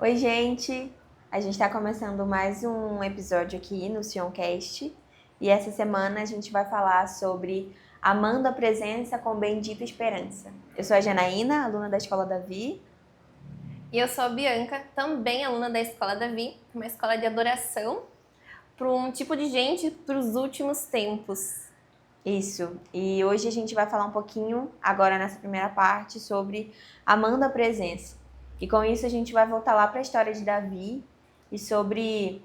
Oi, gente! A gente está começando mais um episódio aqui no Sioncast e essa semana a gente vai falar sobre Amando a Presença com Bendita Esperança. Eu sou a Janaína, aluna da Escola Davi. E eu sou a Bianca, também aluna da Escola Davi, uma escola de adoração para um tipo de gente para os últimos tempos. Isso, e hoje a gente vai falar um pouquinho, agora nessa primeira parte, sobre Amando a Presença. E com isso a gente vai voltar lá para a história de Davi e sobre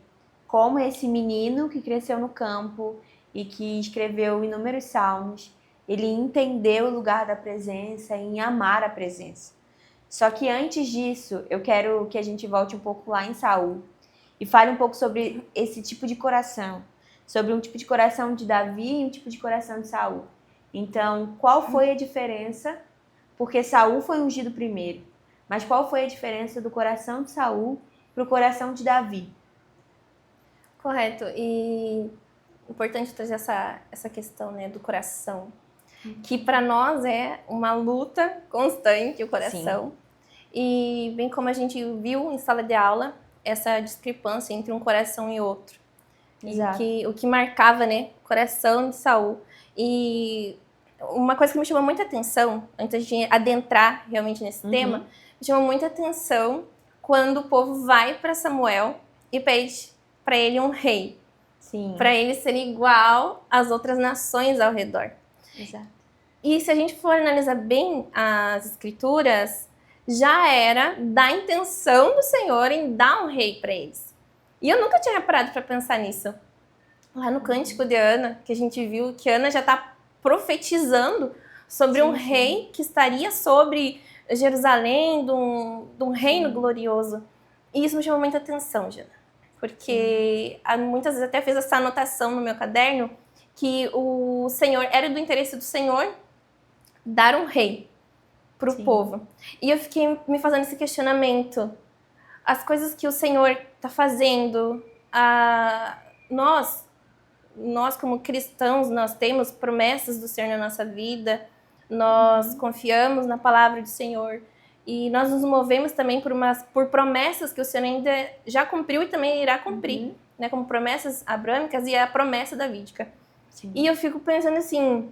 como esse menino que cresceu no campo e que escreveu inúmeros salmos, ele entendeu o lugar da presença em amar a presença. Só que antes disso, eu quero que a gente volte um pouco lá em Saul e fale um pouco sobre esse tipo de coração, sobre um tipo de coração de Davi e um tipo de coração de Saul. Então, qual foi a diferença? Porque Saul foi ungido primeiro, mas qual foi a diferença do coração de Saul para o coração de Davi? Correto, e importante trazer essa questão, né, do coração, que para nós é uma luta constante, o coração. Sim. E bem como a gente viu em sala de aula, essa discrepância entre um coração e outro. Exato. E o que marcava, né, o coração de Saul. E uma coisa que me chamou muita atenção, antes de adentrar realmente nesse tema, me chamou muita atenção quando o povo vai para Samuel e pede para ele um rei. Sim. Para ele ser igual às outras nações ao redor. Exato. E se a gente for analisar bem as escrituras, já era da intenção do Senhor em dar um rei para eles. E eu nunca tinha parado para pensar nisso. Lá no Cântico de Ana, que a gente viu que Ana já está profetizando sobre um rei que estaria sobre Jerusalém, de um reino glorioso. E isso me chamou muita atenção, Jana. Porque muitas vezes até fiz essa anotação no meu caderno, que o Senhor, era do interesse do Senhor dar um rei para o povo. E eu fiquei me fazendo esse questionamento. As coisas que o Senhor está fazendo, nós como cristãos, nós temos promessas do Senhor na nossa vida, nós confiamos na palavra do Senhor e nós nos movemos também por promessas que o Senhor ainda já cumpriu e também irá cumprir, né, como promessas abrâmicas e a promessa davídica. Sim. E eu fico pensando assim,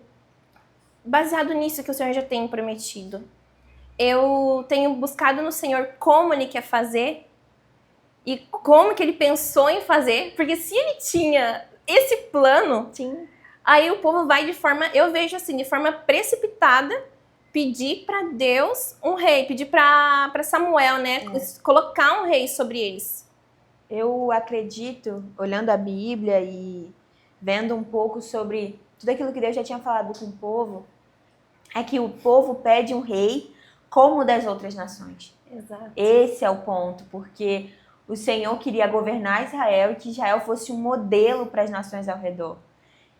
baseado nisso que o Senhor já tem prometido, eu tenho buscado no Senhor como Ele quer fazer e como que Ele pensou em fazer, porque se Ele tinha esse plano, sim, aí o povo vai de forma, eu vejo assim, de forma precipitada, pedir para Deus um rei, pedir para Samuel, né, colocar um rei sobre eles. Eu acredito, olhando a Bíblia e vendo um pouco sobre tudo aquilo que Deus já tinha falado com o povo, é que o povo pede um rei como o das outras nações. Exato. Esse é o ponto, porque o Senhor queria governar Israel e que Israel fosse um modelo para as nações ao redor.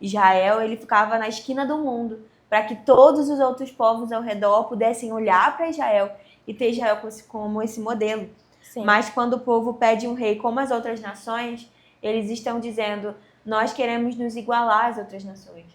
Israel, ele ficava na esquina do mundo, para que todos os outros povos ao redor pudessem olhar para Israel e ter Israel como esse modelo. Sim. Mas quando o povo pede um rei como as outras nações, eles estão dizendo, nós queremos nos igualar às outras nações.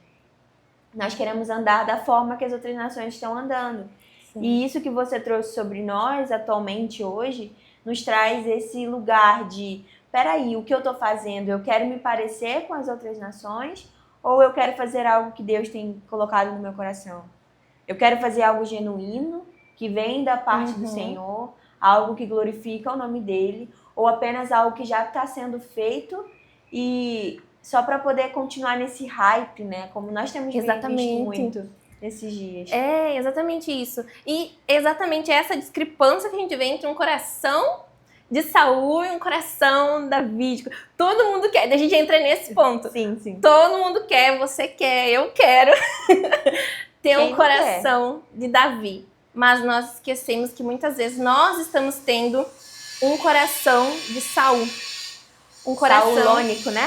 Nós queremos andar da forma que as outras nações estão andando. Sim. E isso que você trouxe sobre nós atualmente hoje nos traz esse lugar de, peraí, o que eu estou fazendo? Eu quero me parecer com as outras nações ou eu quero fazer algo que Deus tem colocado no meu coração? Eu quero fazer algo genuíno, que vem da parte do Senhor, algo que glorifica o nome dele, ou apenas algo que já está sendo feito e só para poder continuar nesse hype, né? Como nós temos visto muito nesses dias. É, exatamente isso. E exatamente essa discrepância que a gente vê entre um coração de Saul e um coração davídico. Todo mundo quer, a gente entra nesse ponto. Sim, sim. Todo mundo quer, você quer, eu quero ter um coração de Davi. Mas nós esquecemos que muitas vezes nós estamos tendo um coração de Saul. Um coração saulônico, né?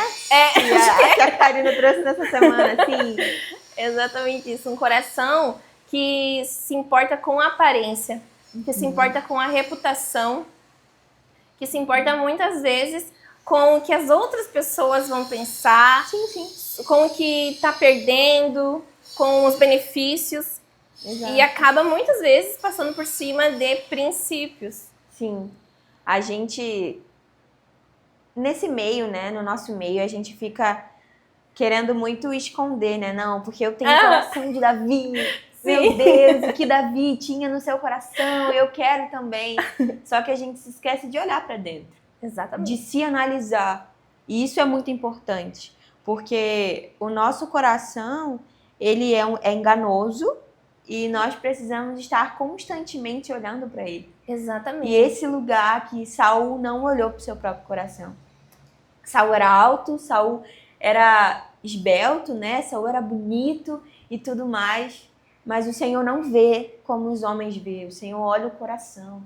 Que a Karina trouxe nessa semana, sim. Exatamente isso. Um coração que se importa com a aparência, que se importa com a reputação, que se importa muitas vezes com o que as outras pessoas vão pensar, com o que está perdendo, com os benefícios. Exato. E acaba muitas vezes passando por cima de princípios. Sim. a gente, nesse meio, né, no nosso meio, a gente fica querendo muito esconder, né? Não, porque eu tenho o coração de Davi. Meu Deus, o que Davi tinha no seu coração, eu quero também. Só que a gente se esquece de olhar para dentro. Exatamente. De se analisar. E isso é muito importante, porque o nosso coração, ele é enganoso e nós precisamos estar constantemente olhando para ele. Exatamente. E esse lugar que Saul não olhou para o seu próprio coração. Saul era alto, Saul era esbelto, né? Saul era bonito e tudo mais, mas o Senhor não vê como os homens veem, o Senhor olha o coração.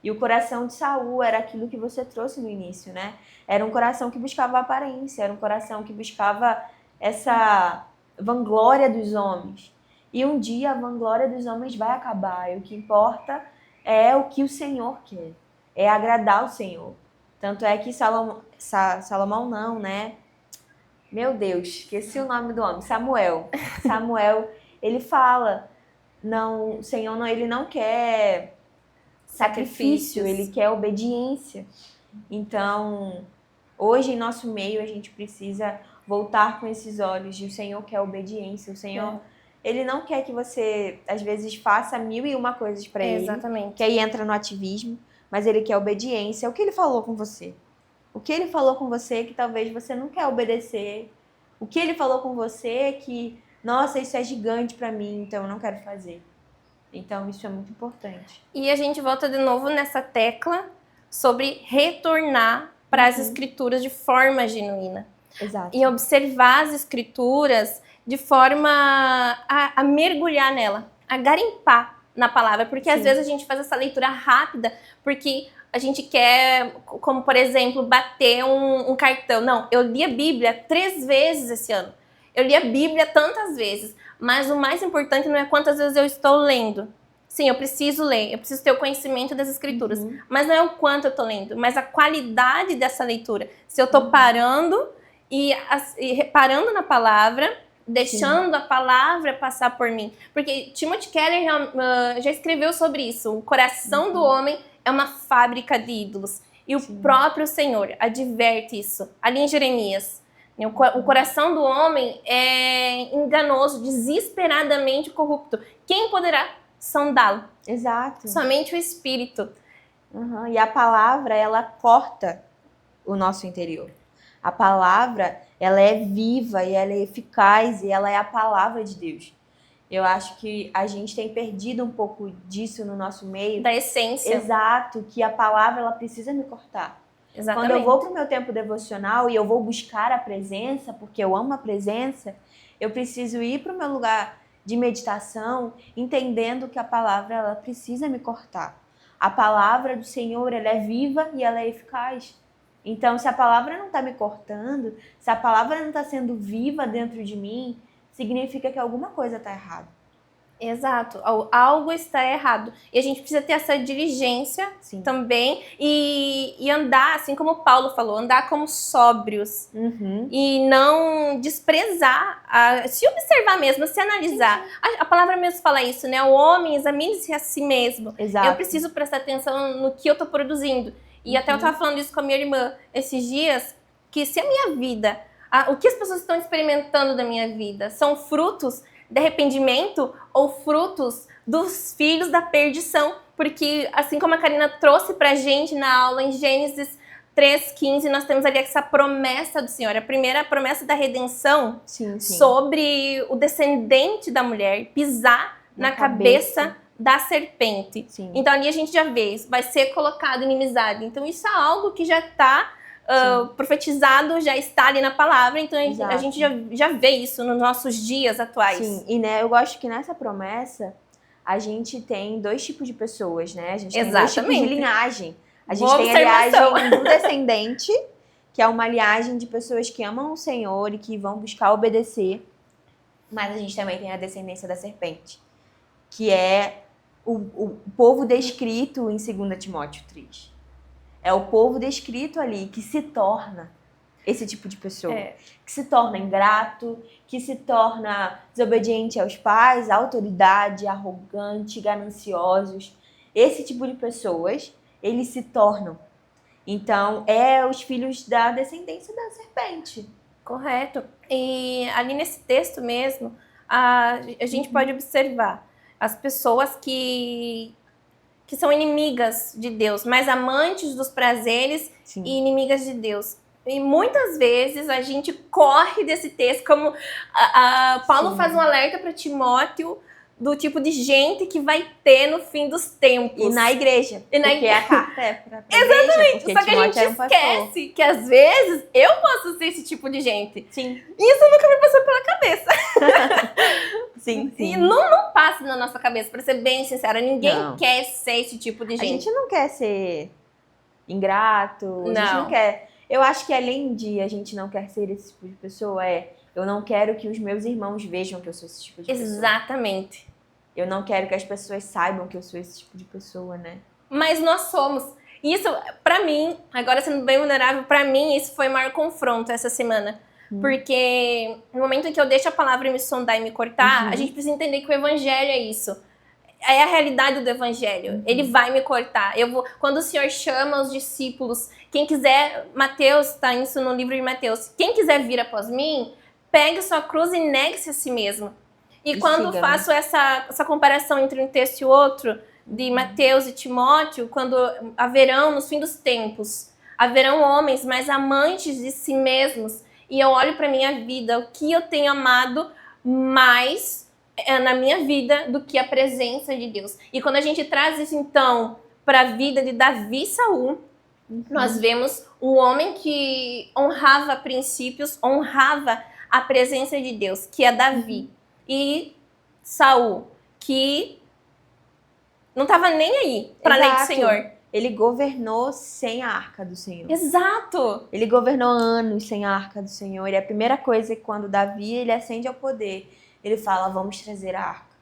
E o coração de Saul era aquilo que você trouxe no início, né? Era um coração que buscava aparência, era um coração que buscava essa vanglória dos homens. E um dia a vanglória dos homens vai acabar, e o que importa é o que o Senhor quer, é agradar o Senhor. Tanto é que Salomão não, né? Meu Deus, esqueci o nome do homem, Samuel. Samuel, ele fala, não, o Senhor não, ele não quer sacrifício, ele quer obediência. Então, hoje em nosso meio a gente precisa voltar com esses olhos e o Senhor quer obediência. O Senhor, ele não quer que você, às vezes, faça 1001 coisas para ele. Exatamente. Que aí entra no ativismo, mas ele quer obediência. O que ele falou com você? O que ele falou com você que talvez você não quer obedecer? O que ele falou com você que, nossa, isso é gigante para mim, então eu não quero fazer. Então, isso é muito importante. E a gente volta de novo nessa tecla sobre retornar para as escrituras de forma genuína. Exato. E observar as escrituras de forma a mergulhar nela, a garimpar na palavra. Porque às vezes a gente faz essa leitura rápida porque a gente quer, como por exemplo, bater um cartão. Não, eu li a Bíblia 3 vezes esse ano. Eu li a Bíblia tantas vezes. Mas o mais importante não é quantas vezes eu estou lendo. Sim, eu preciso ler, eu preciso ter o conhecimento das escrituras. Mas não é o quanto eu estou lendo, mas a qualidade dessa leitura. Se eu estou parando e reparando na palavra, deixando a palavra passar por mim. Porque Timothy Keller já escreveu sobre isso. O coração do homem é uma fábrica de ídolos. E o próprio Senhor adverte isso. Ali em Jeremias. O coração do homem é enganoso, desesperadamente corrupto. Quem poderá sondá-lo? Exato. Somente o Espírito. E a palavra, ela corta o nosso interior. A palavra, ela é viva e ela é eficaz e ela é a palavra de Deus. Eu acho que a gente tem perdido um pouco disso no nosso meio. Da essência. Exato, que a palavra, ela precisa me cortar. Exatamente. Quando eu vou para o meu tempo devocional e eu vou buscar a presença, porque eu amo a presença, eu preciso ir para o meu lugar de meditação, entendendo que a palavra, ela precisa me cortar. A palavra do Senhor, ela é viva e ela é eficaz. Então, se a palavra não está me cortando, se a palavra não está sendo viva dentro de mim, significa que alguma coisa está errada. Exato, algo está errado. E a gente precisa ter essa diligência também e andar, assim como o Paulo falou, andar como sóbrios. E não desprezar, se observar mesmo, se analisar. A palavra mesmo fala isso, né? O homem examine-se a si mesmo. Exato. Eu preciso prestar atenção no que eu estou produzindo. E até eu estava falando isso com a minha irmã esses dias, que se a minha vida, o que as pessoas estão experimentando da minha vida são frutos de arrependimento ou frutos dos filhos da perdição. Porque, assim como a Karina trouxe pra gente na aula em Gênesis 3:15, nós temos ali essa promessa do Senhor. A primeira promessa da redenção sobre o descendente da mulher pisar na cabeça da serpente. Então ali a gente já vê, vai ser colocado inimizade. Então isso é algo que já está profetizado, já está ali na palavra, então a gente já vê isso nos nossos dias atuais. Sim, e eu gosto que nessa promessa a gente tem 2 tipos de pessoas, né? A gente tem 2 tipos de linhagem. A gente tem a linhagem do descendente, que é uma linhagem de pessoas que amam o Senhor e que vão buscar obedecer. Mas a gente também tem a descendência da serpente, que é o povo descrito em 2 Timóteo 3. É o povo descrito ali que se torna esse tipo de pessoa. Que se torna ingrato, que se torna desobediente aos pais, à autoridade, arrogante, gananciosos. Esse tipo de pessoas, eles se tornam Então, é os filhos da descendência da serpente. Correto. E ali nesse texto mesmo, a gente pode observar as pessoas que são inimigas de Deus, mas amantes dos prazeres Sim. e inimigas de Deus. E muitas vezes a gente corre desse texto, como Paulo Sim. faz um alerta para Timóteo do tipo de gente que vai ter no fim dos tempos. E na igreja. E na porque a carta é pra Exatamente, igreja. Porque só que a gente Timóteo era um pastor. esquece que às vezes eu posso ser esse tipo de gente. Sim. Isso nunca me passou pela cabeça. Sim, sim. E não passa na nossa cabeça, pra ser bem sincera. Ninguém Não. quer ser esse tipo de A gente. gente não quer ser ingrato. A gente não quer. Eu acho que além de a gente não quer ser esse tipo de pessoa, eu não quero que os meus irmãos vejam que eu sou esse tipo de pessoa. Exatamente. Eu não quero que as pessoas saibam que eu sou esse tipo de pessoa, né? Mas nós somos. Isso, pra mim, agora sendo bem vulnerável, pra mim isso foi o maior confronto essa semana. Porque no momento em que eu deixo a palavra me sondar e me cortar, a gente precisa entender que o evangelho é isso. É a realidade do evangelho. Ele vai me cortar. Quando o Senhor chama os discípulos, quem quiser, Mateus, tá isso no livro de Mateus, quem quiser vir após mim, pegue sua cruz e negue-se a si mesmo. E quando siga, faço essa comparação entre um texto e outro, de Mateus e Timóteo, quando haverão, nos fins dos tempos, haverão homens mais amantes de si mesmos, e eu olho para minha vida, o que eu tenho amado mais na minha vida do que a presença de Deus. E quando a gente traz isso, então, para a vida de Davi e Saul, nós vemos um homem que honrava princípios, honrava a presença de Deus, que é Davi. E Saul, que não estava nem aí para a lei do Senhor. Ele governou sem a arca do Senhor. Exato! Ele governou anos sem a arca do Senhor. E a primeira coisa é que quando Davi ele ascende ao poder, ele fala, vamos trazer a arca.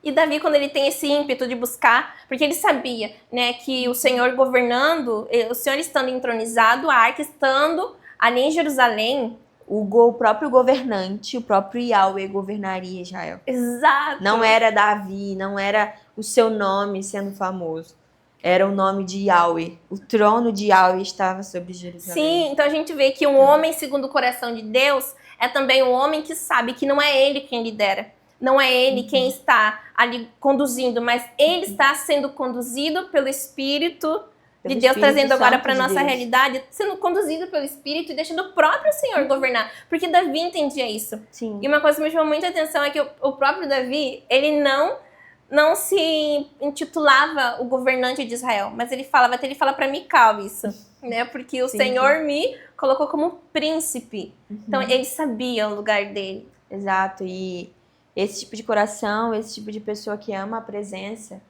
E Davi, quando ele tem esse ímpeto de buscar, porque ele sabia, né, que o Senhor governando, o Senhor estando entronizado, a arca estando ali em Jerusalém. O próprio governante, o próprio Yahweh governaria Israel. Exato! Não era Davi, não era o seu nome sendo famoso. Era o nome de Yahweh. O trono de Yahweh estava sobre Jerusalém. Sim, então a gente vê que um homem segundo o coração de Deus é também um homem que sabe que não é ele quem lidera. Não é ele quem está ali conduzindo, mas ele está sendo conduzido pelo Espírito de Deus, trazendo agora para a nossa realidade, sendo conduzido pelo Espírito e deixando o próprio Senhor governar. Porque Davi entendia isso. Sim. E uma coisa que me chamou muita atenção é que o próprio Davi, ele não se intitulava o governante de Israel, mas ele fala para Mical isso, né? Porque o Senhor me colocou como príncipe. Então ele sabia o lugar dele. Exato. E esse tipo de coração, esse tipo de pessoa que ama a presença,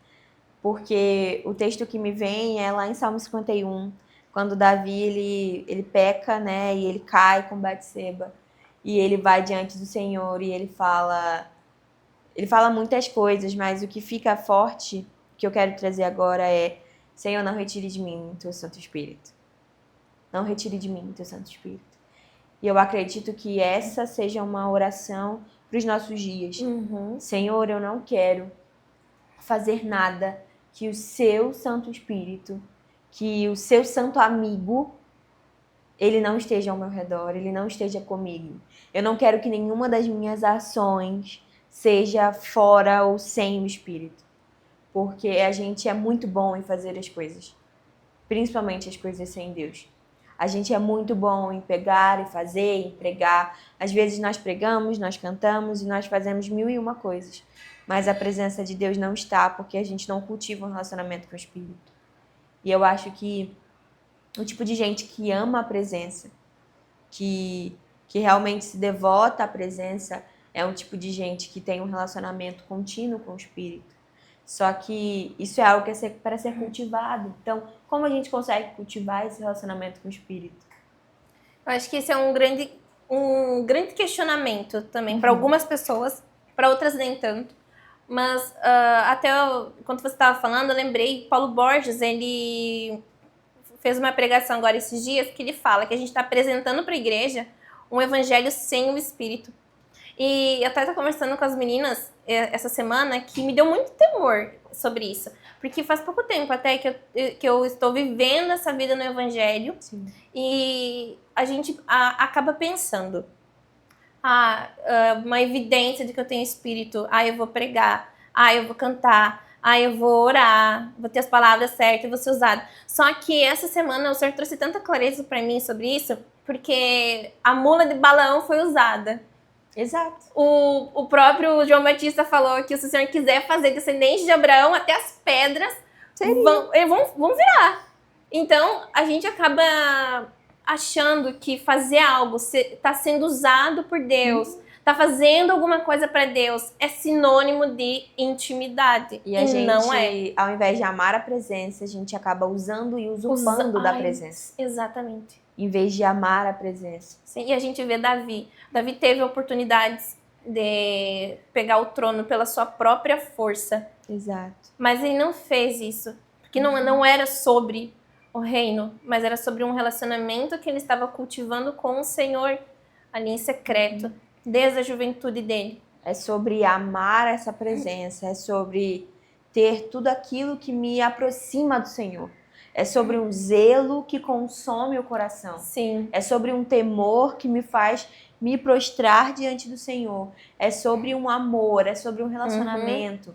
porque o texto que me vem é lá em Salmo 51, quando Davi ele peca, né? E ele cai com Batseba, e ele vai diante do Senhor e ele fala muitas coisas, mas o que fica forte, que eu quero trazer agora é: Senhor, não retire de mim o teu Santo Espírito. Não retire de mim o teu Santo Espírito. E eu acredito que essa seja uma oração para os nossos dias. Senhor, eu não quero fazer nada que o seu Santo Espírito, que o seu santo amigo, ele não esteja ao meu redor, ele não esteja comigo. Eu não quero que nenhuma das minhas ações seja fora ou sem o Espírito. Porque a gente é muito bom em fazer as coisas. Principalmente as coisas sem Deus. A gente é muito bom em pegar e fazer, em pregar. Às vezes nós pregamos, nós cantamos e nós fazemos 1001 coisas. Mas a presença de Deus não está porque a gente não cultiva um relacionamento com o Espírito. E eu acho que o tipo de gente que ama a presença, que realmente se devota à presença, é um tipo de gente que tem um relacionamento contínuo com o Espírito. Só que isso é algo que é para ser cultivado. Então, como a gente consegue cultivar esse relacionamento com o Espírito? Eu acho que esse é um grande questionamento também para algumas pessoas, para outras nem tanto. Mas quando você estava falando, eu lembrei, Paulo Borges, ele fez uma pregação agora esses dias que ele fala que a gente está apresentando para a igreja um evangelho sem o Espírito. E eu até estava conversando com as meninas essa semana que me deu muito temor sobre isso. Porque faz pouco tempo até que eu estou vivendo essa vida no Evangelho. Sim. E a gente acaba pensando, uma evidência de que eu tenho espírito, eu vou pregar, eu vou cantar, eu vou orar, vou ter as palavras certas, vou ser usado. Só que essa semana o Senhor trouxe tanta clareza para mim sobre isso, porque a mula de Balaão foi usada. Exato. O próprio João Batista falou que se o Senhor quiser fazer descendente de Abraão, até as pedras vão virar. Então, a gente acaba achando que fazer algo está sendo usado por Deus, está fazendo alguma coisa para Deus, é sinônimo de intimidade. E a gente, não é. ao invés de amar a presença, a gente acaba usando e usurpando da presença. Exatamente. Em vez de amar a presença. Sim, e a gente vê Davi. Davi teve oportunidades de pegar o trono pela sua própria força. Exato. Mas ele não fez isso. Porque não era sobre o reino, mas era sobre um relacionamento que ele estava cultivando com o Senhor ali em secreto, desde a juventude dele. É sobre amar essa presença, é sobre ter tudo aquilo que me aproxima do Senhor. É sobre um zelo que consome o coração. Sim. É sobre um temor que me faz me prostrar diante do Senhor. É sobre um amor, é sobre um relacionamento.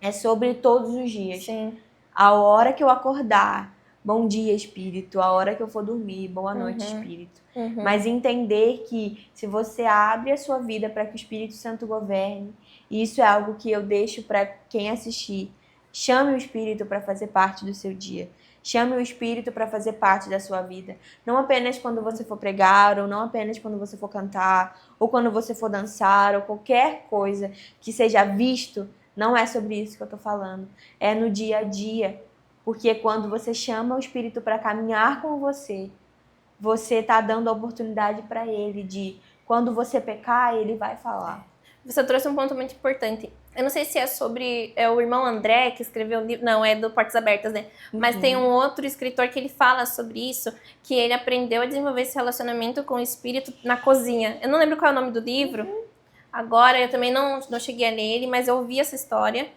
É sobre todos os dias. Sim. A hora que eu acordar, bom dia, Espírito. A hora que eu for dormir, boa noite, Espírito. Mas entender que se você abre a sua vida para que o Espírito Santo governe, e isso é algo que eu deixo para quem assistir, chame o Espírito para fazer parte do seu dia. Chame o Espírito para fazer parte da sua vida. Não apenas quando você for pregar, ou não apenas quando você for cantar, ou quando você for dançar, ou qualquer coisa que seja visto. Não é sobre isso que eu estou falando. É no dia a dia. Porque quando você chama o Espírito para caminhar com você, você está dando a oportunidade para ele de, quando você pecar, ele vai falar. Você trouxe um ponto muito importante. Eu não sei se é sobre o irmão André que escreveu o livro. Não, é do Portas Abertas, né? Mas tem um outro escritor que ele fala sobre isso, que ele aprendeu a desenvolver esse relacionamento com o Espírito na cozinha. Eu não lembro qual é o nome do livro. Agora, eu também não cheguei a ler ele, mas eu ouvi essa história.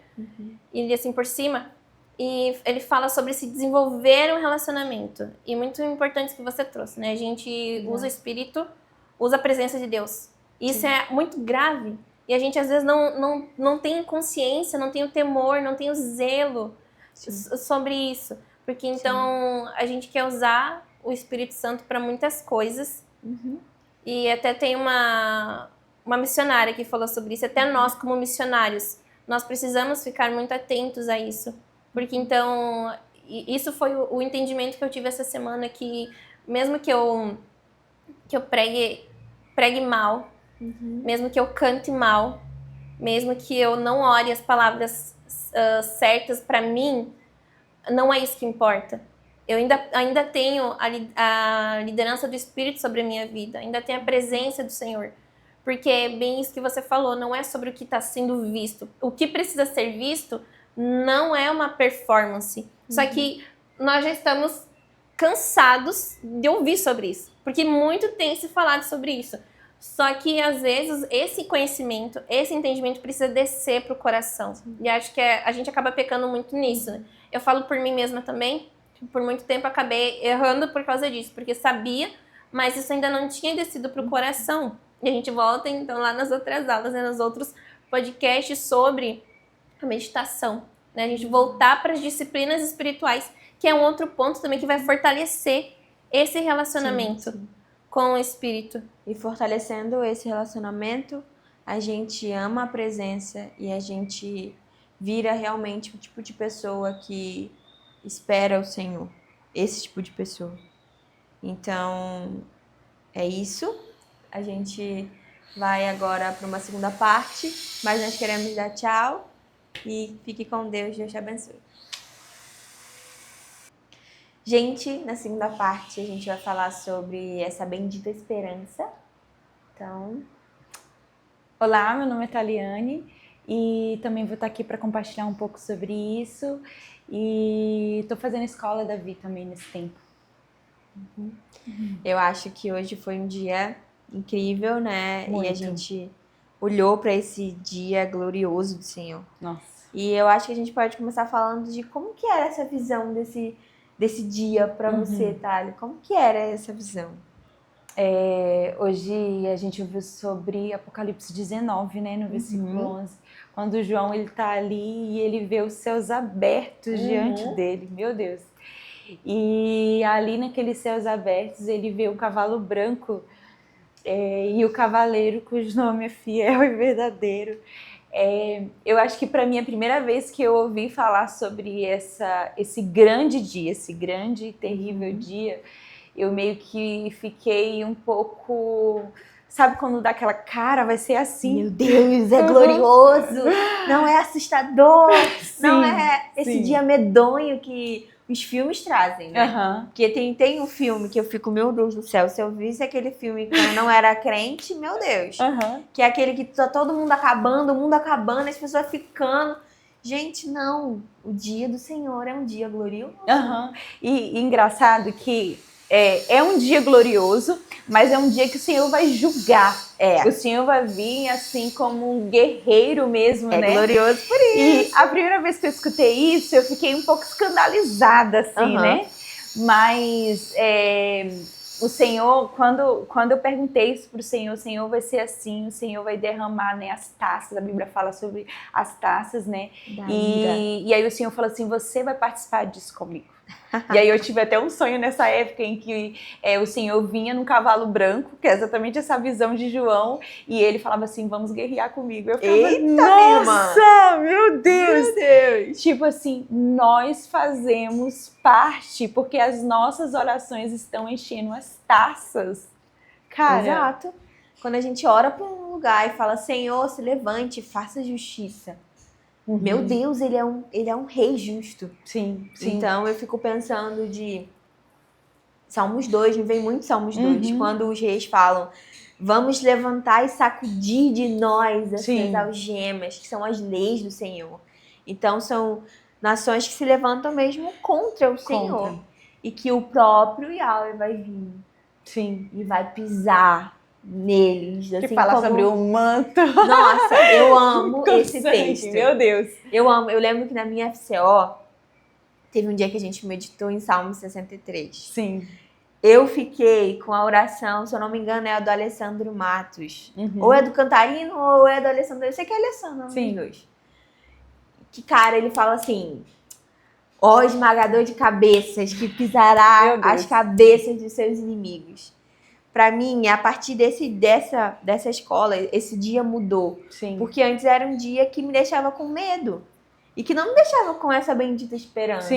E li assim por cima. E ele fala sobre se desenvolver um relacionamento. E muito importante que você trouxe, né? A gente usa o Espírito, usa a presença de Deus. Isso é muito grave. E a gente, às vezes, não tem consciência, não tem o temor, não tem o zelo sobre isso. Porque, então, a gente quer usar o Espírito Santo para muitas coisas. E até tem uma missionária que falou sobre isso. Até nós, como missionários, nós precisamos ficar muito atentos a isso. Porque, então, isso foi o entendimento que eu tive essa semana, que mesmo que eu pregue mal, mesmo que eu cante mal, mesmo que eu não ore as palavras certas para mim, não é isso que importa. Eu ainda tenho a liderança do Espírito sobre a minha vida, ainda tenho a presença do Senhor. Porque é bem isso que você falou, não é sobre o que está sendo visto. O que precisa ser visto não é uma performance. Só que nós já estamos cansados de ouvir sobre isso. Porque muito tem se falado sobre isso. Só que, às vezes, esse conhecimento, esse entendimento precisa descer pro coração. E acho que a gente acaba pecando muito nisso, né? Eu falo por mim mesma também. Por muito tempo acabei errando por causa disso. Porque sabia, mas isso ainda não tinha descido pro coração. E a gente volta, então, lá nas outras aulas, né, nos outros podcasts sobre a meditação. Né? A gente voltar para as disciplinas espirituais, que é um outro ponto também que vai fortalecer esse relacionamento com o Espírito. E fortalecendo esse relacionamento, a gente ama a presença e a gente vira realmente o tipo de pessoa que espera o Senhor. Esse tipo de pessoa. Então, é isso. A gente vai agora para uma segunda parte, mas nós queremos dar tchau e fique com Deus. Deus te abençoe. Gente, na segunda parte a gente vai falar sobre essa bendita esperança. Então, olá, meu nome é Taliane e também vou estar aqui para compartilhar um pouco sobre isso. E estou fazendo escola da Vi também nesse tempo. Eu acho que hoje foi um dia incrível, né? Muito. E a gente olhou para esse dia glorioso do Senhor. Nossa. E eu acho que a gente pode começar falando de como que era essa visão desse dia para você, Thali. Como que era essa visão? Hoje a gente ouviu sobre Apocalipse 19, né, no versículo 11, quando João ele tá ali e ele vê os céus abertos diante dele, meu Deus. E ali naqueles céus abertos ele vê um cavalo branco e o cavaleiro cujo nome é Fiel e Verdadeiro. Eu acho que para mim a primeira vez que eu ouvi falar sobre esse grande dia, esse grande e terrível dia, eu meio que fiquei um pouco... Sabe quando dá aquela cara, vai ser assim? Meu Deus, é glorioso! Não é assustador! Não é esse dia medonho que os filmes trazem, né? Porque tem um filme que eu fico, meu Deus do céu, se eu visse aquele filme quando eu não era crente, meu Deus. Que é aquele que tá todo mundo acabando, o mundo acabando, as pessoas ficando... Gente, não. O dia do Senhor é um dia glorioso. E engraçado que é um dia glorioso, mas é um dia que o Senhor vai julgar. O Senhor vai vir assim como um guerreiro mesmo, né? É glorioso por isso. E a primeira vez que eu escutei isso, eu fiquei um pouco escandalizada, assim, né? Mas o Senhor, quando eu perguntei isso pro Senhor, o Senhor vai ser assim, o Senhor vai derramar, né, as taças, a Bíblia fala sobre as taças, né? E aí o Senhor falou assim, você vai participar disso comigo. E aí eu tive até um sonho nessa época em que o Senhor vinha num cavalo branco, que é exatamente essa visão de João, e ele falava assim, vamos guerrear comigo. Eu ficava, eita, nossa, meu Deus! Tipo assim, nós fazemos parte, porque as nossas orações estão enchendo as taças. Cara, exato. Quando a gente ora para um lugar e fala, Senhor, se levante, faça justiça. Meu Deus, ele é um rei justo. Sim. Então eu fico pensando de Salmos 2, me vem muito Salmos 2, quando os reis falam, vamos levantar e sacudir de nós essas algemas, que são as leis do Senhor. Então são nações que se levantam mesmo contra o Senhor. E que o próprio Yahweh vai vir. E vai pisar neles, assim, que fala sobre o manto. Nossa, eu amo esse texto. Meu Deus. Eu amo. Eu lembro que na minha FCO teve um dia que a gente meditou em Salmo 63. Eu fiquei com a oração, se eu não me engano, é a do Alessandro Matos. Ou é do Cantarino, ou é do Alessandro. Eu sei que é Alessandro, não dois. Que, cara, ele fala assim... Ó esmagador de cabeças, que pisará as cabeças dos seus inimigos. Pra mim, a partir dessa escola, esse dia mudou. Porque antes era um dia que me deixava com medo. E que não me deixava com essa bendita esperança.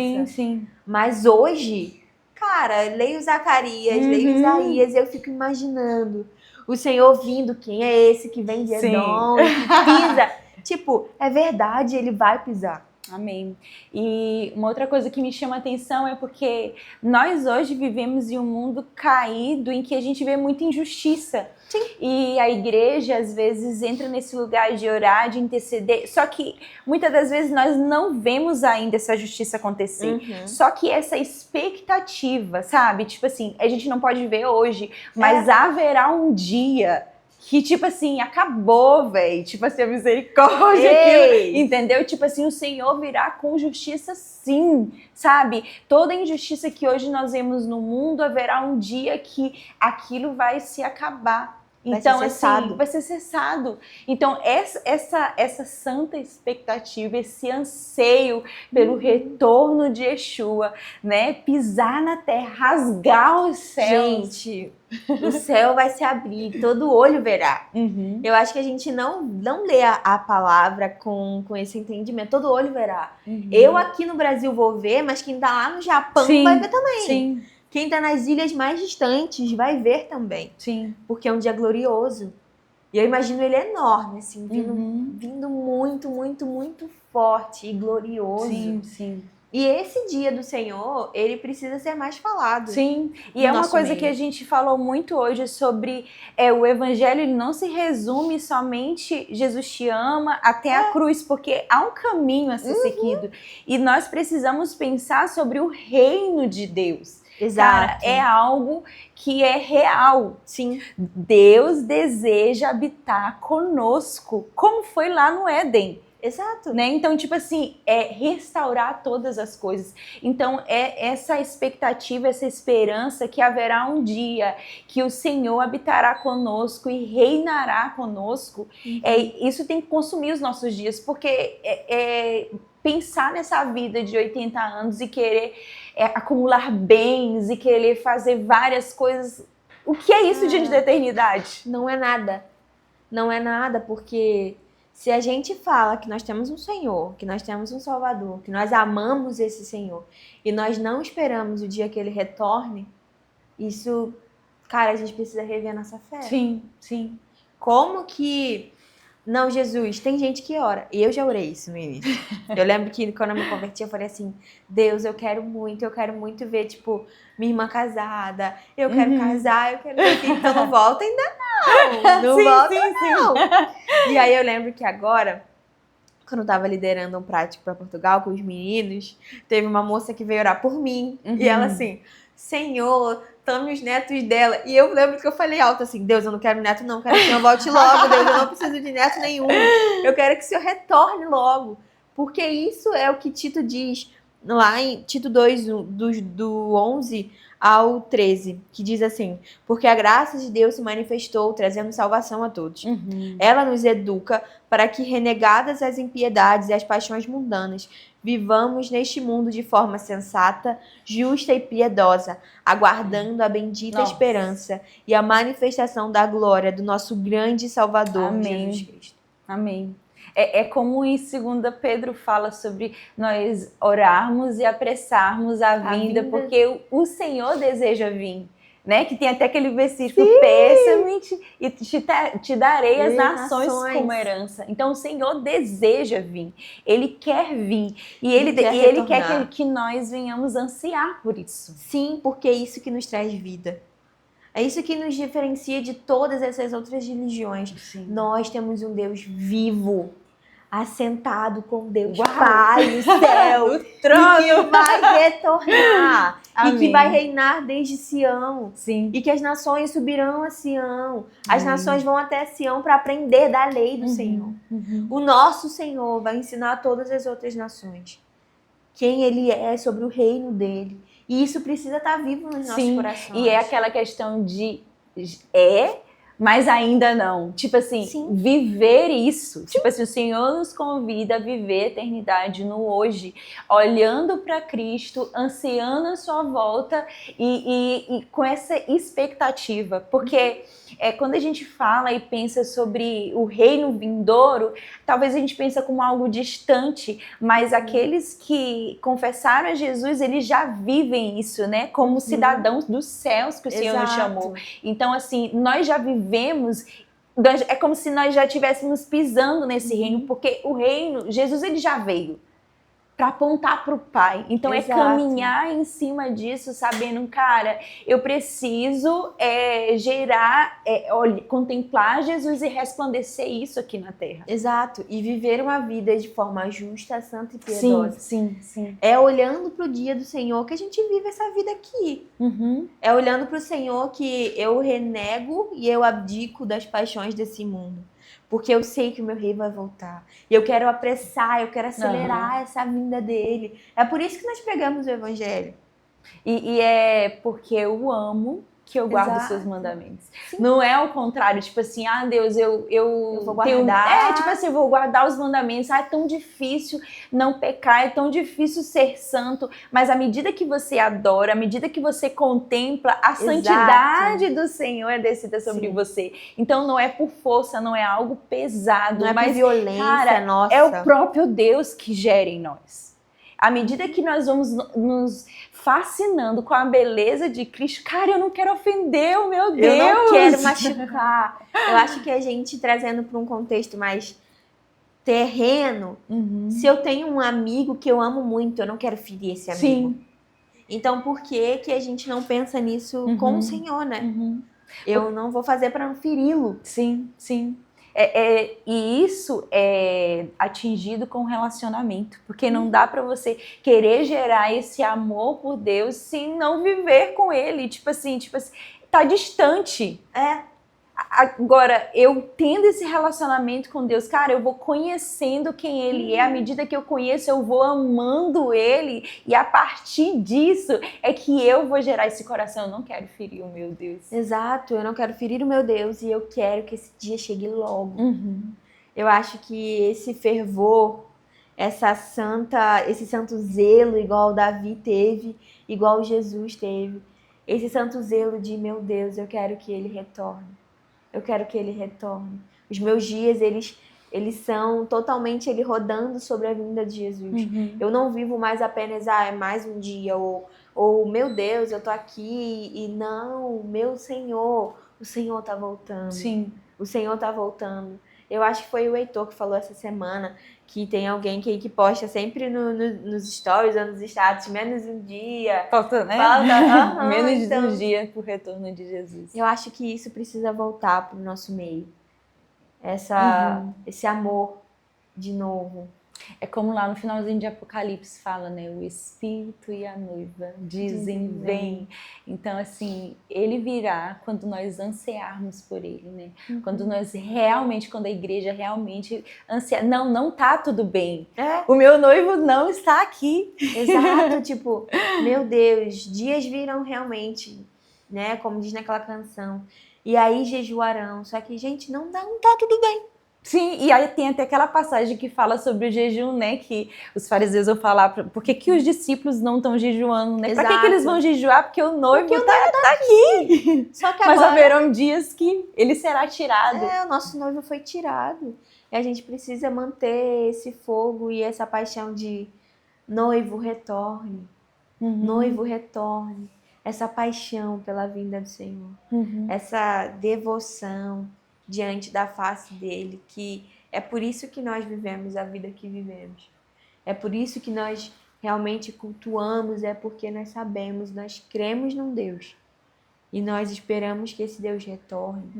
Mas hoje, cara, leio Zacarias, leio Isaías, e eu fico imaginando o Senhor vindo, quem é esse que vem de Edom, que pisa. Tipo, é verdade, ele vai pisar. Amém. E uma outra coisa que me chama a atenção é porque nós hoje vivemos em um mundo caído em que a gente vê muita injustiça. E a igreja às vezes entra nesse lugar de orar, de interceder, só que muitas das vezes nós não vemos ainda essa justiça acontecer. Só que essa expectativa, sabe? Tipo assim, a gente não pode ver hoje, mas haverá um dia que, tipo assim, acabou, velho. Tipo assim, a misericórdia, aquilo, entendeu? Tipo assim, o Senhor virá com justiça, sim, sabe? Toda injustiça que hoje nós vemos no mundo, haverá um dia que aquilo vai se acabar. Então, assim, vai ser cessado. Então, essa santa expectativa, esse anseio pelo retorno de Yeshua, né? Pisar na terra, rasgar os céus. Gente, o céu vai se abrir, todo olho verá. Eu acho que a gente não lê a palavra com esse entendimento, todo olho verá. Eu aqui no Brasil vou ver, mas quem tá lá no Japão vai ver também. Quem tá nas ilhas mais distantes vai ver também. Porque é um dia glorioso. E eu imagino ele enorme, assim, vindo muito, muito, muito forte e glorioso. E esse dia do Senhor, ele precisa ser mais falado. E é uma coisa que a gente falou muito hoje sobre o evangelho, ele não se resume somente Jesus te ama até a cruz, porque há um caminho a ser seguido. E nós precisamos pensar sobre o reino de Deus. Cara, é algo que é real. Sim. Deus deseja habitar conosco, como foi lá no Éden. Exato. Né? Então, tipo assim, é restaurar todas as coisas. Então, é essa expectativa, essa esperança que haverá um dia que o Senhor habitará conosco e reinará conosco. Isso tem que consumir os nossos dias, porque pensar nessa vida de 80 anos e querer acumular bens e querer fazer várias coisas, o que é isso diante da eternidade? Não é nada. Não é nada, porque se a gente fala que nós temos um Senhor, que nós temos um Salvador, que nós amamos esse Senhor e nós não esperamos o dia que Ele retorne, isso, cara, a gente precisa rever a nossa fé. Sim, sim. Como que... Não, Jesus, tem gente que ora. E eu já orei isso no início. Eu lembro que quando eu me converti, eu falei assim, Deus, eu quero muito ver, tipo, minha irmã casada. Eu quero casar, eu quero ter filho. Então não volta ainda não. Não volta não. E aí eu lembro que agora, quando eu tava liderando um prático para Portugal com os meninos, teve uma moça que veio orar por mim. E ela assim, Senhor, tome os netos dela. E eu lembro que eu falei alto assim, Deus, eu não quero neto não, quero que o Senhor volte logo, Deus, eu não preciso de neto nenhum. Eu quero que o Senhor retorne logo. Porque isso é o que Tito diz lá em Tito 2, do 11 ao 13, que diz assim, porque a graça de Deus se manifestou, trazendo salvação a todos. Ela nos educa para que, renegadas as impiedades e as paixões mundanas, vivamos neste mundo de forma sensata, justa e piedosa, aguardando a bendita esperança e a manifestação da glória do nosso grande Salvador, Amém. Jesus Cristo. Amém. É como em 2 Pedro fala sobre nós orarmos e apressarmos a vinda, porque o Senhor deseja vir. Né? Que tem até aquele versículo, peça-me e te darei as nações como herança. Então o Senhor deseja vir, Ele quer vir e Ele quer que nós venhamos ansiar por isso. Sim, porque é isso que nos traz vida. É isso que nos diferencia de todas essas outras religiões. Sim. Nós temos um Deus vivo, assentado com Deus Pai no céu, no trono, e que vai retornar, Amém. E que vai reinar desde Sião. Sim. E que as nações subirão a Sião. As nações vão até Sião para aprender da lei do Senhor. O nosso Senhor vai ensinar a todas as outras nações quem Ele é, sobre o reino dele. E isso precisa estar vivo nos nossos corações. E é aquela questão de mas ainda não. Tipo assim, viver isso. Tipo assim, o Senhor nos convida a viver a eternidade no hoje, olhando para Cristo, ansiando a sua volta e com essa expectativa. Porque quando a gente fala e pensa sobre o reino vindouro, talvez a gente pense como algo distante, mas aqueles que confessaram a Jesus, eles já vivem isso, né? Como cidadãos dos céus que o Senhor nos chamou. Então, assim, nós já vivemos, é como se nós já estivéssemos pisando nesse reino, porque o reino, Jesus, ele já veio para apontar para o Pai. Então é caminhar em cima disso, sabendo, cara, eu preciso contemplar Jesus e resplandecer isso aqui na Terra. Exato. E viver uma vida de forma justa, santa e piedosa. Sim. É olhando para o dia do Senhor que a gente vive essa vida aqui. É olhando para o Senhor que eu renego e eu abdico das paixões desse mundo. Porque eu sei que o meu rei vai voltar. E eu quero apressar, eu quero acelerar essa vinda dele. É por isso que nós pregamos o Evangelho. E é porque eu amo que eu guardo os seus mandamentos. Sim. Não é o contrário, tipo assim, Deus, eu vou guardar. Tipo assim, eu vou guardar os mandamentos. É tão difícil não pecar, é tão difícil ser santo. Mas à medida que você adora, à medida que você contempla, a santidade do Senhor é descida sobre você. Então não é por força, não é algo pesado. Não é mas, por violência, cara, nossa. É o próprio Deus que gera em nós. À medida que nós vamos nos fascinando com a beleza de Cristo, cara, eu não quero ofender o meu Deus. Eu não quero machucar. Eu acho que a gente, trazendo para um contexto mais terreno, se eu tenho um amigo que eu amo muito, eu não quero ferir esse amigo. Então, por que a gente não pensa nisso com o Senhor, né? Eu não vou fazer para não feri-lo. Sim. E isso é atingido com relacionamento, porque não dá para você querer gerar esse amor por Deus se não viver com Ele, tipo assim, tá distante. Agora, eu tendo esse relacionamento com Deus, cara, eu vou conhecendo quem Ele é, à medida que eu conheço, eu vou amando Ele, e a partir disso é que eu vou gerar esse coração. Eu não quero ferir o meu Deus. Exato, eu não quero ferir o meu Deus e eu quero que esse dia chegue logo. Eu acho que esse fervor, esse santo zelo, igual Davi teve, igual Jesus teve, esse santo zelo de, meu Deus, eu quero que ele retorne. Eu quero que ele retorne. Os meus dias, eles são totalmente ele rodando sobre a vinda de Jesus. Eu não vivo mais apenas, é mais um dia, ou meu Deus, eu tô aqui, e não, meu Senhor, o Senhor tá voltando. Sim. O Senhor tá voltando. Eu acho que foi o Heitor que falou essa semana que tem alguém que posta sempre nos stories ou nos status, menos um dia. Falta, né? Menos de um dia pro retorno de Jesus. Eu acho que isso precisa voltar pro nosso meio. Esse amor de novo. É como lá no finalzinho de Apocalipse fala, né? O Espírito e a noiva dizem vem. Então, assim, ele virá quando nós ansiarmos por ele, né? Quando nós realmente, quando a igreja realmente ansiar. Não tá tudo bem. O meu noivo não está aqui. Exato, tipo, meu Deus, dias virão realmente, né? Como diz naquela canção. E aí jejuarão. Só que, gente, não tá tudo bem. Sim, e aí tem até aquela passagem que fala sobre o jejum, né? Que os fariseus vão falar, por que os discípulos não estão jejuando, né? Pra que eles vão jejuar? Porque o noivo tá aqui. Só que Mas agora... haverão dias que ele será tirado. O nosso noivo foi tirado. E a gente precisa manter esse fogo e essa paixão de noivo retorne. Noivo retorne. Essa paixão pela vinda do Senhor. Essa devoção diante da face dele, que é por isso que nós vivemos a vida que vivemos. É por isso que nós realmente cultuamos, é porque nós sabemos, nós cremos num Deus. E nós esperamos que esse Deus retorne.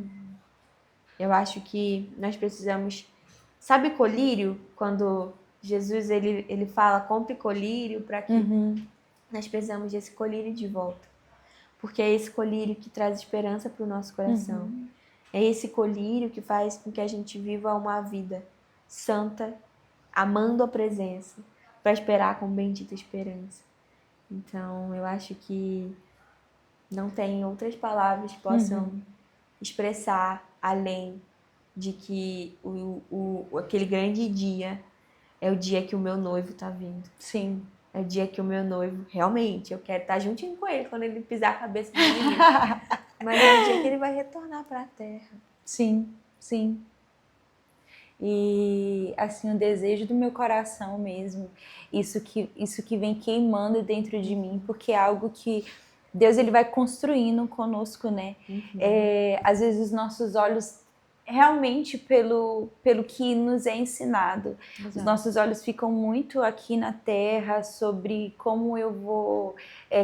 Eu acho que nós precisamos... Sabe colírio? Quando Jesus ele fala, compre colírio para que... Nós precisamos desse colírio de volta. Porque é esse colírio que traz esperança para o nosso coração. É esse colírio que faz com que a gente viva uma vida santa, amando a presença, para esperar com bendita esperança. Então, eu acho que não tem outras palavras que possam expressar além de que aquele grande dia é o dia que o meu noivo está vindo. Sim. É o dia que o meu noivo, realmente, eu quero estar juntinho com ele quando ele pisar a cabeça do menino. Mas é o dia que ele vai retornar para a terra. Sim, sim. E, assim, o desejo do meu coração mesmo, isso que vem queimando dentro de mim, porque é algo que Deus ele vai construindo conosco, né? Às vezes os nossos olhos realmente pelo que nos é ensinado. Exato. Os nossos olhos ficam muito aqui na terra sobre como eu vou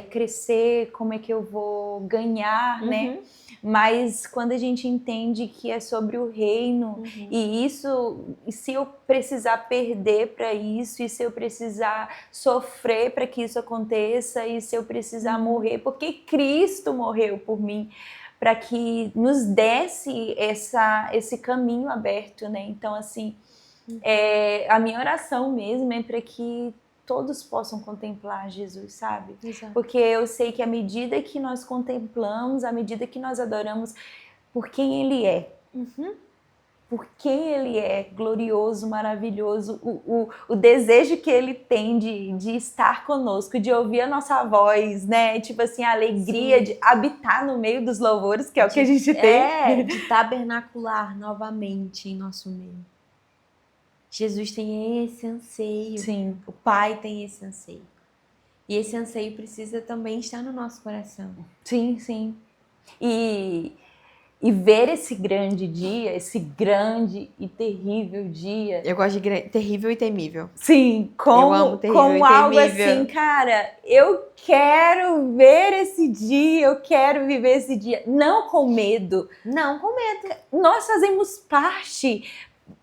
crescer, como é que eu vou ganhar, né? Mas quando a gente entende que é sobre o reino, e se eu precisar perder para isso, e se eu precisar sofrer para que isso aconteça, e se eu precisar morrer, porque Cristo morreu por mim, para que nos desse esse caminho aberto, né? Então, assim, a minha oração mesmo é para que todos possam contemplar Jesus, sabe? Exato. Porque eu sei que à medida que nós contemplamos, à medida que nós adoramos por quem Ele é, por quem Ele é glorioso, maravilhoso, o desejo que Ele tem de estar conosco, de ouvir a nossa voz, né? Tipo assim, a alegria Sim. de habitar no meio dos louvores, que é o que a gente tem. De tabernacular novamente em nosso meio. Jesus tem esse anseio. Sim. O Pai tem esse anseio. E esse anseio precisa também estar no nosso coração. Sim, sim. E E ver esse grande dia, esse grande e terrível dia. Eu gosto de terrível e temível. Sim, Eu amo terrível como e algo temível. assim, cara, eu quero ver esse dia, eu quero viver esse dia. Não com medo. Não com medo. Nós fazemos parte.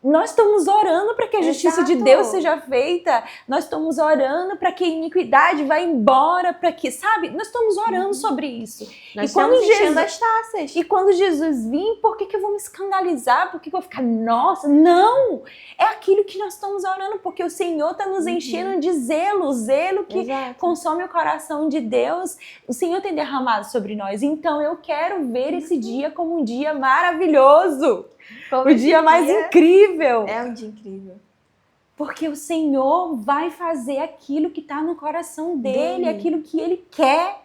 Nós estamos orando para que a justiça de Exato. Deus seja feita. Nós estamos orando para que a iniquidade vá embora, para que, sabe? Nós estamos orando sobre isso. Nós E quando estamos enchendo Jesus- as taças. E quando Jesus vir, por que eu vou me escandalizar? Por que eu vou ficar, nossa? Não! É aquilo que nós estamos orando, porque o Senhor está nos enchendo de zelo, o zelo que Exato. consome o coração de Deus. O Senhor tem derramado sobre nós. Então eu quero ver esse dia como um dia maravilhoso. Como O dia mais incrível. É um dia incrível. Porque o Senhor vai fazer aquilo que está no coração dele, Dele. aquilo que ele quer.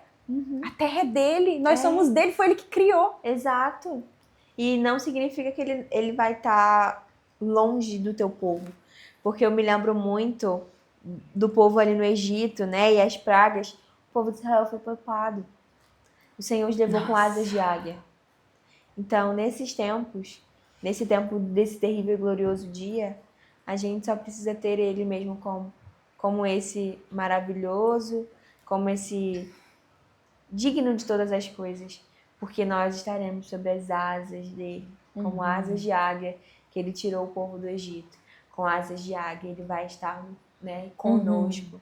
A terra é dele, nós somos dele, foi ele que criou. Exato. E não significa que ele vai estar longe do teu povo. Porque eu me lembro muito do povo ali no Egito, né? E as pragas. O povo de Israel foi poupado. O Senhor os levou com asas de águia. Então, nesses tempos, nesse tempo desse terrível e glorioso dia, a gente só precisa ter ele mesmo como esse maravilhoso, como esse digno de todas as coisas, porque nós estaremos sobre as asas dele, como asas de águia que ele tirou o povo do Egito. Com asas de águia ele vai estar, né, conosco.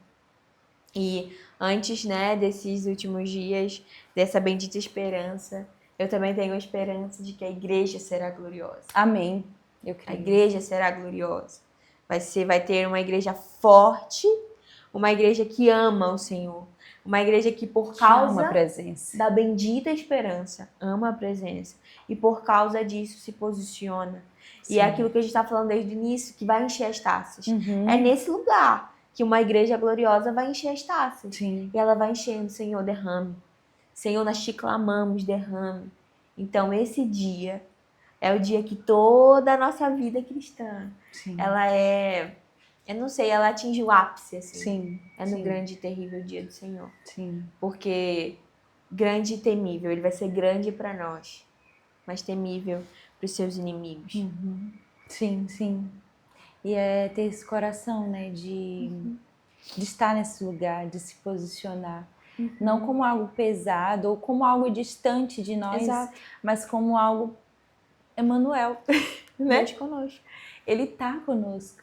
E antes, né, desses últimos dias, dessa bendita esperança, eu também tenho a esperança de que a igreja será gloriosa. Amém. Eu A creio. igreja será gloriosa. Vai ter uma igreja forte, uma igreja que ama o Senhor. Uma igreja que, por Ama causa a presença. da bendita esperança, ama a presença. E por causa disso se posiciona. Sim. E é aquilo que a gente está falando desde o início, que vai encher as taças. Uhum. É nesse lugar que uma igreja gloriosa vai encher as taças. Sim. E ela vai enchendo, Senhor, derrame. Senhor, nós te clamamos, derrame. Então, esse dia é o dia que toda a nossa vida cristã, Sim. ela eu não sei, ela atinge o ápice, assim. Sim. É no Sim. grande e terrível dia do Senhor. Sim. Porque grande e temível, ele vai ser grande para nós, mas temível para os seus inimigos. Uhum. Sim, sim. E é ter esse coração, né, de estar nesse lugar, de se posicionar. Não como algo pesado ou como algo distante de nós, Exato. mas como algo Emmanuel, né? Deus conosco. Ele está conosco.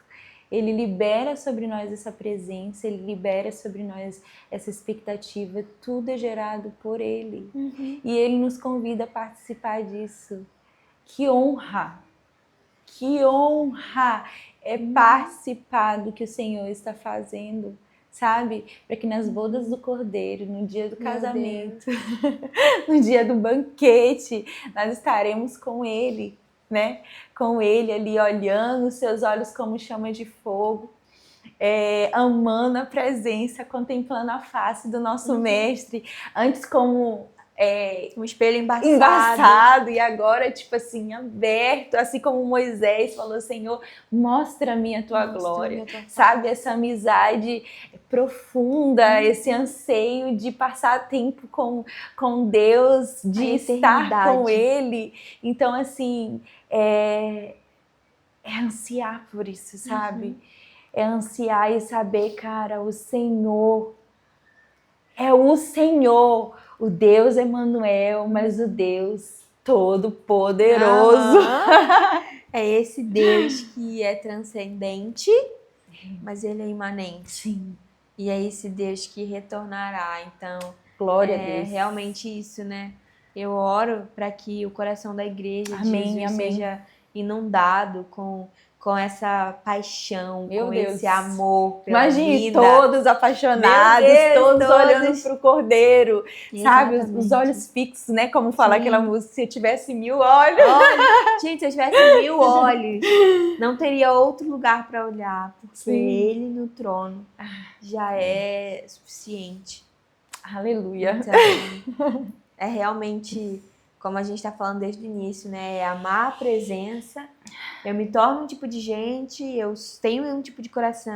Ele libera sobre nós essa presença, ele libera sobre nós essa expectativa, tudo é gerado por ele. E ele nos convida a participar disso. Que honra! Que honra é participar do que o Senhor está fazendo, sabe? Para que nas bodas do Cordeiro, no dia do casamento, no dia do banquete, nós estaremos com ele, né? Com ele ali olhando, seus olhos como chama de fogo, amando a presença, contemplando a face do nosso mestre, antes como Um espelho embaçado e agora tipo assim aberto, assim como Moisés falou, Senhor, mostra-me a tua glória, sabe, essa amizade profunda, esse anseio de passar tempo com Deus, de estar com ele. Então assim é ansiar por isso, sabe? É ansiar e saber, cara, o Senhor é o Senhor, o Deus Emmanuel, mas o Deus Todo-Poderoso. É esse Deus que é transcendente, mas ele é imanente. Sim. E é esse Deus que retornará. Então, Glória a é Deus. realmente isso, né? Eu oro para que o coração da igreja de Jesus seja inundado com essa paixão, Meu com Deus. esse amor pela Imagine vida. todos apaixonados, Meu Deus, todos olhando pro Cordeiro, sabe? Os Exatamente. olhos fixos, né? Como fala Sim. aquela música, se eu tivesse 1000 olhos. Olha, gente, se eu tivesse 1000 olhos, não teria outro lugar para olhar, porque Sim. ele no trono já é suficiente. Aleluia. Então, é realmente, como a gente está falando desde o início, né? É amar a presença. Eu me torno um tipo de gente, eu tenho um tipo de coração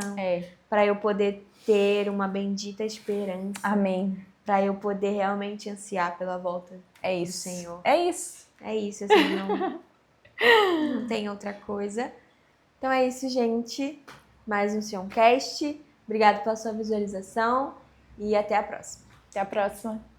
para eu poder ter uma bendita esperança. Amém. Para eu poder realmente ansiar pela volta É do isso. Senhor. É isso. É isso, assim, não tem outra coisa. Então é isso, gente. Mais um Sioncast. Obrigada pela sua visualização e até a próxima. Até a próxima.